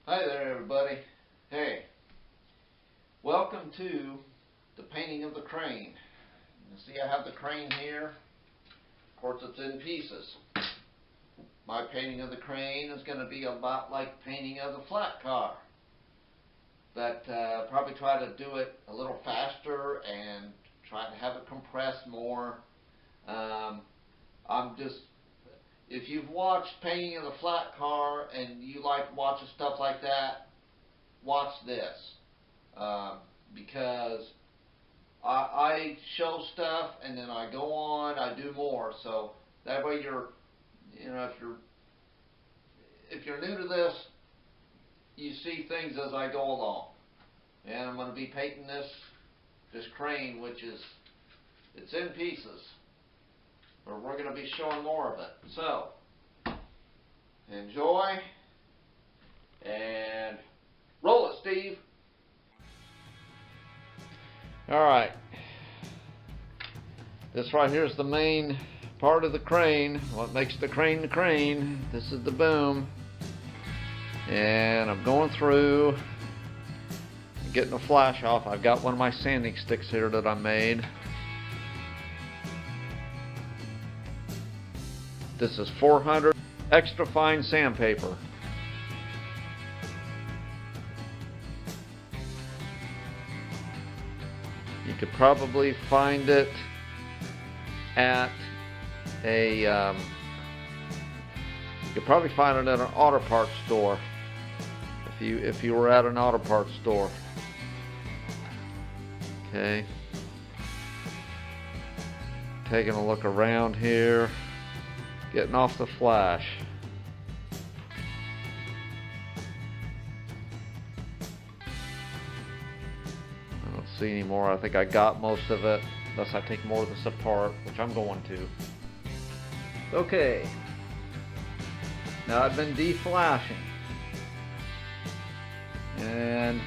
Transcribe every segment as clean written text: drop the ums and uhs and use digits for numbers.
Hi there, everybody. Hey, welcome to the painting of the crane. You see I have the crane here. Of course, it's in pieces. My painting of the crane is going to be a lot like painting of the flat car. But probably try to do it a little faster and try to have it compress more. If you've watched painting of the flat car and you like watching stuff like that, watch this. Because I show stuff and then I go on, I do more. So that way if you're new to this, you see things as I go along. And I'm going to be painting this crane, which it's in pieces. But we're going to be showing more of it. So, enjoy, and roll it, Steve. Alright. This right here is the main part of the crane. What makes the crane the crane. This is the boom. And I'm going through, getting a flash off. I've got one of my sanding sticks here that I made. This is 400 extra fine sandpaper. You could probably find it at you could probably find it at an auto parts store if you were at an auto parts store. Okay. Taking a look around here. Getting off the flash. I don't see any more. I think I got most of it, unless I take more of this apart, which I'm going to. Okay. Now I've been deflashing. And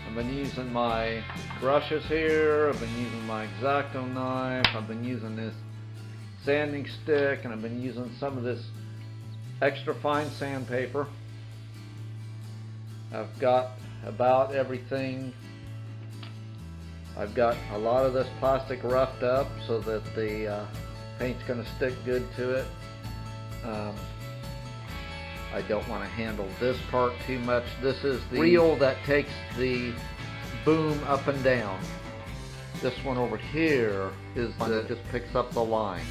I've been using my brushes here. I've been using my X-Acto knife. I've been using this sanding stick, and I've been using some of this extra fine sandpaper. I've got about everything. I've got a lot of this plastic roughed up so that the paint's going to stick good to it. I don't want to handle this part too much. This is the reel that takes the boom up and down. This one over here is one that just picks up the line.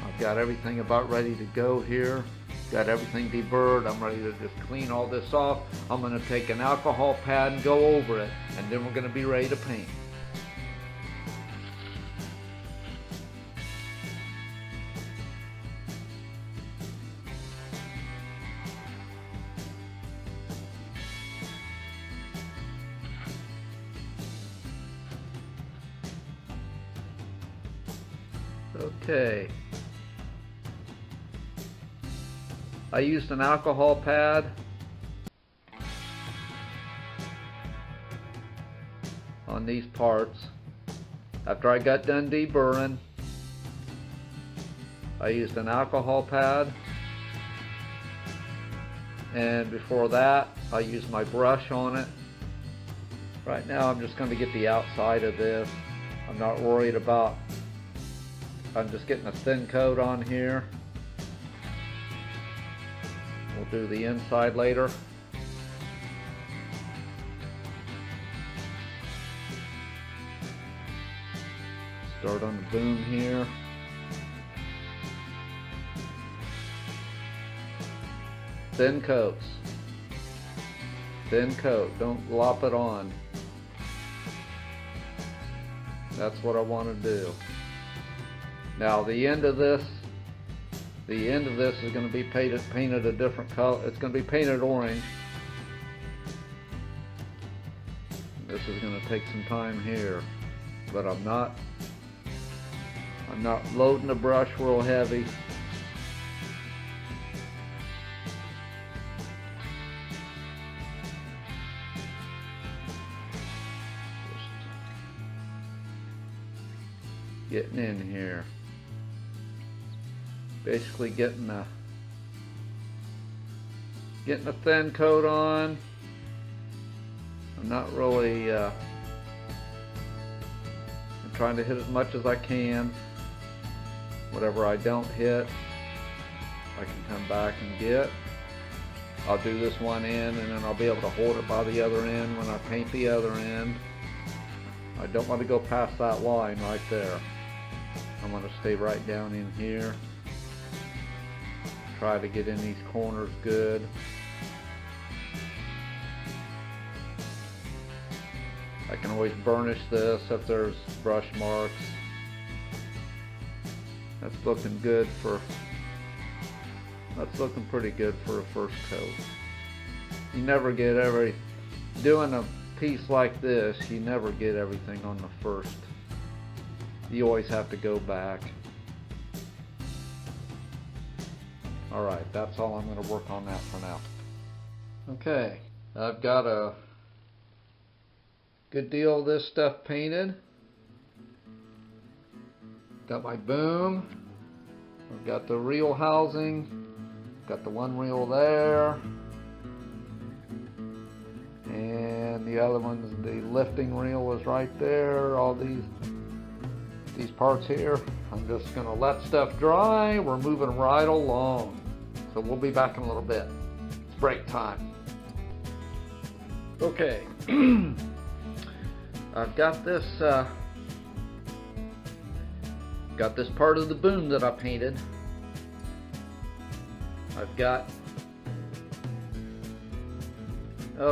I've got everything about ready to go here. Got everything deburred. I'm ready to just clean all this off. I'm going to take an alcohol pad and go over it, and then we're going to be ready to paint. Okay. I used an alcohol pad. On these parts. After I got done deburring, I used an alcohol pad. And before that, I used my brush on it. Right now I'm just going to get the outside of this. I'm not worried about, I'm just getting a thin coat on here. We'll do the inside later. Start on the boom here. Thin coats. Thin coat. Don't lop it on. That's what I want to do. Now the end of this is going to be painted a different color. It's going to be painted orange. This is going to take some time here, but I'm not loading the brush real heavy. Just getting in here. Basically getting getting a thin coat on. I'm not really I'm trying to hit as much as I can. Whatever I don't hit, I can come back and get. I'll do this one end and then I'll be able to hold it by the other end when I paint the other end. I don't want to go past that line right there. I'm going to stay right down in here. Try to get in these corners good. I can always burnish this if there's brush marks. That's looking good for, that's looking pretty good for a first coat. You never get doing a piece like this, you never get everything on the first. You always have to go back. Alright, that's all I'm going to work on that for now. Okay, I've got a good deal of this stuff painted. Got my boom. I've got the reel housing. Got the one reel there. And the other one's the lifting reel is right there. All these parts here. I'm just gonna let stuff dry. We're moving right along. So we'll be back in a little bit. It's break time. Okay. I've got this part of the boom that I painted. I've got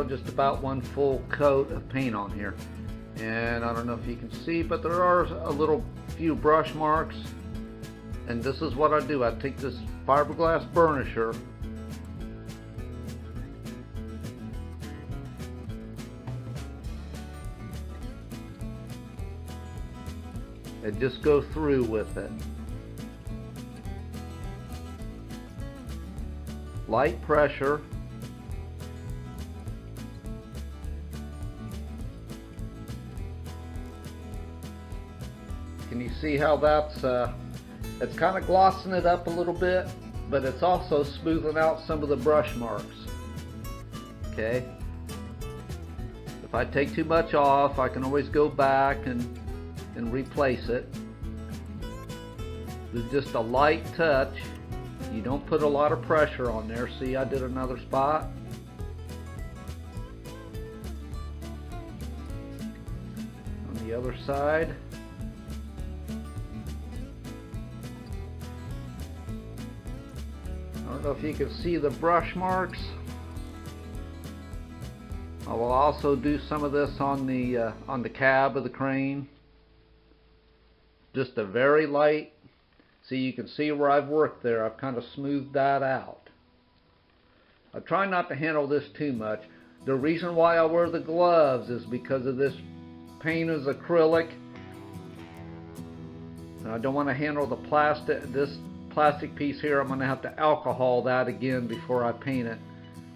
just about one full coat of paint on here, and I don't know if you can see, but there are a few brush marks. And this is what I do. I take this fiberglass burnisher and just go through with it. Light pressure. Can you see how that's it's kind of glossing it up a little bit, but it's also smoothing out some of the brush marks. Okay. If I take too much off, I can always go back and replace it. With just a light touch. You don't put a lot of pressure on there. See, I did another spot. On the other side. I don't know if you can see the brush marks. I will also do some of this on the cab of the crane. Just a very light. See, you can see where I've worked there. I've kind of smoothed that out. I try not to handle this too much. The reason why I wear the gloves is because of this paint is acrylic. And I don't want to handle the plastic. This plastic piece here, I'm going to have to alcohol that again before I paint it.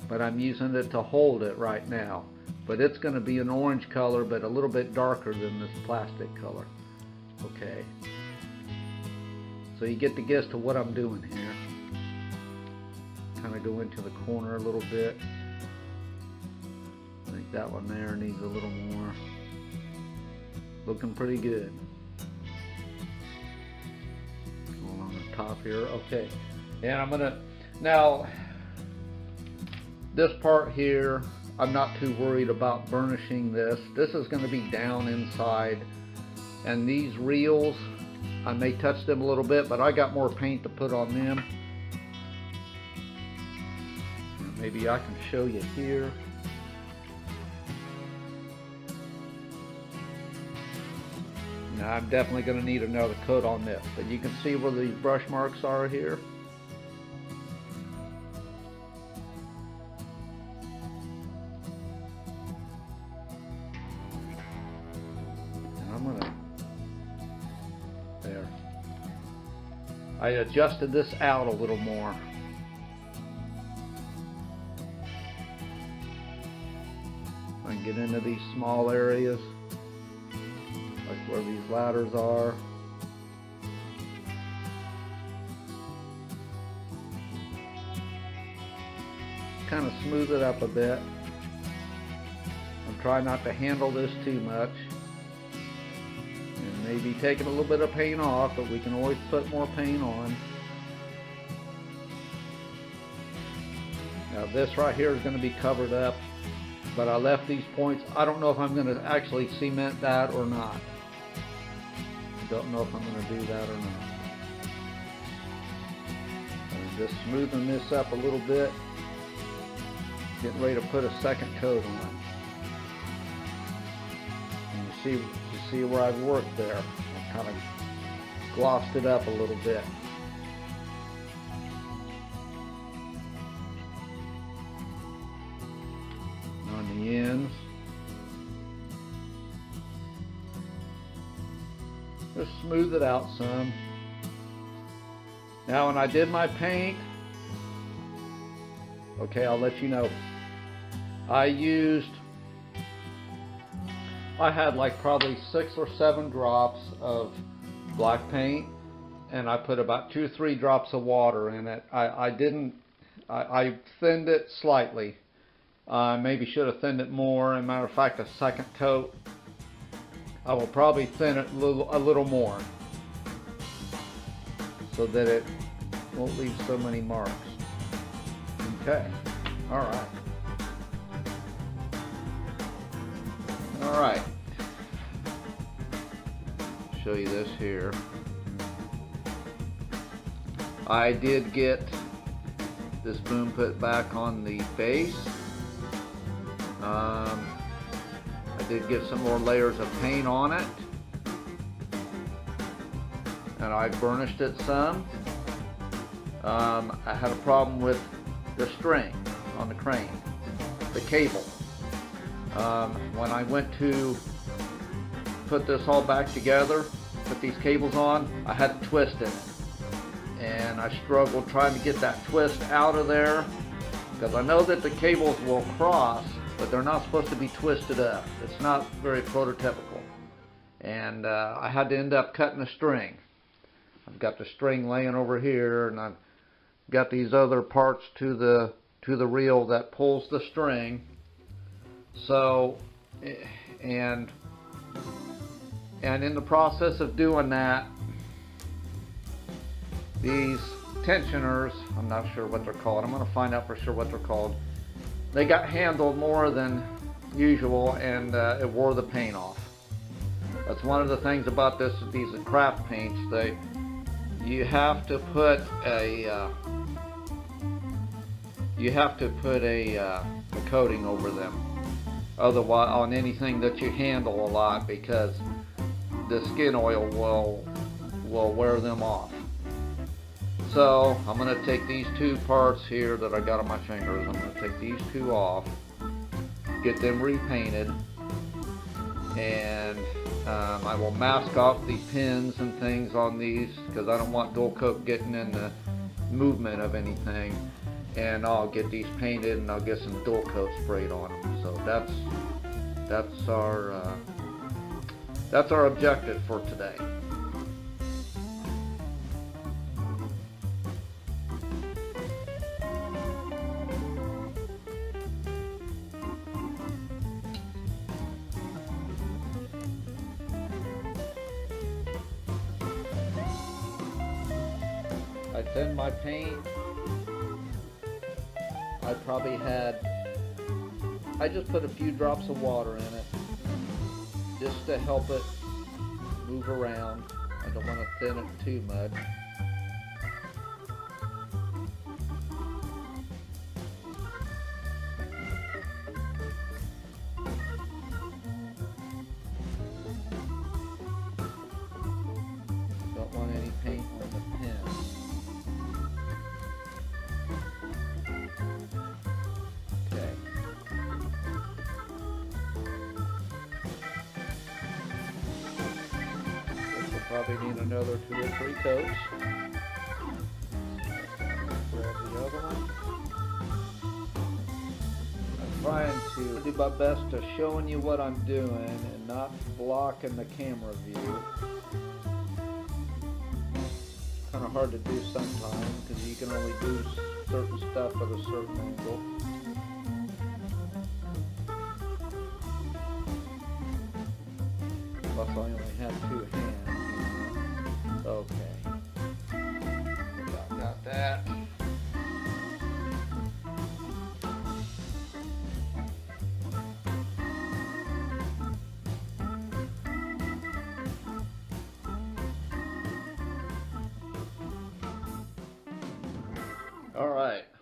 But I'm using it to hold it right now. But it's going to be an orange color, but a little bit darker than this plastic color. Okay. So you get the gist of what I'm doing here. Kind of go into the corner a little bit. I think that one there needs a little more. Looking pretty good. Going on the top here. Okay. And I'm gonna, now, this part here, I'm not too worried about burnishing this. This is going to be down inside. And these reels, I may touch them a little bit, but I got more paint to put on them. Maybe I can show you here. Now I'm definitely going to need another coat on this, but you can see where these brush marks are here. And I'm going to, there. I adjusted this out a little more. I can get into these small areas, like where these ladders are. kind of smooth it up a bit. I'm trying not to handle this too much. And maybe taking a little bit of paint off, but we can always put more paint on. Now this right here is going to be covered up, but I left these points. I don't know if I'm going to actually cement that or not. I don't know if I'm going to do that or not. I'm just smoothing this up a little bit. Getting ready to put a second coat on. And you see where I've worked there. I kind of glossed it up a little bit. On the ends. Just smooth it out some. Now when I did my paint, okay, I'll let you know. I had like probably 6 or 7 drops of black paint, and I put about 2 or 3 drops of water in it. I thinned it slightly. Maybe should have thinned it more. As a matter of fact, a second coat, I will probably thin it a little more so that it won't leave so many marks. Okay, all right. All right, show you this here. I did get this boom put back on the base. I did get some more layers of paint on it, and I burnished it some. I had a problem with the string on the crane, the cable. When I went to put this all back together, put these cables on, I had a twist in it. And I struggled trying to get that twist out of there, because I know that the cables will cross, but they're not supposed to be twisted up. It's not very prototypical. And I had to end up cutting the string. I've got the string laying over here, and I've got these other parts to the reel that pulls the string. So, and in the process of doing that, these tensioners, I'm not sure what they're called. I'm going to find out for sure what they're called. They got handled more than usual, and it wore the paint off. That's one of the things about these craft paints. You have to put a coating over them. Otherwise, on anything that you handle a lot, because the skin oil will wear them off. So I'm going to take these 2 parts here that I got on my fingers. I'm going to take these 2 off, get them repainted, and I will mask off the pins and things on these, because I don't want dual coat getting in the movement of anything. And I'll get these painted, and I'll get some dual coat sprayed on them. So that's our objective for today. I thinned my paint. I just put a few drops of water in it just to help it move around. I don't want to thin it too much. Don't want any paint on the pen. Probably need another 2 or 3 coats. Grab the other one. I'm trying to do my best to showing you what I'm doing and not blocking the camera view. It's kind of hard to do sometimes because you can only do certain stuff at a certain angle.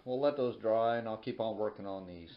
we'll let those dry and I'll keep on working on these.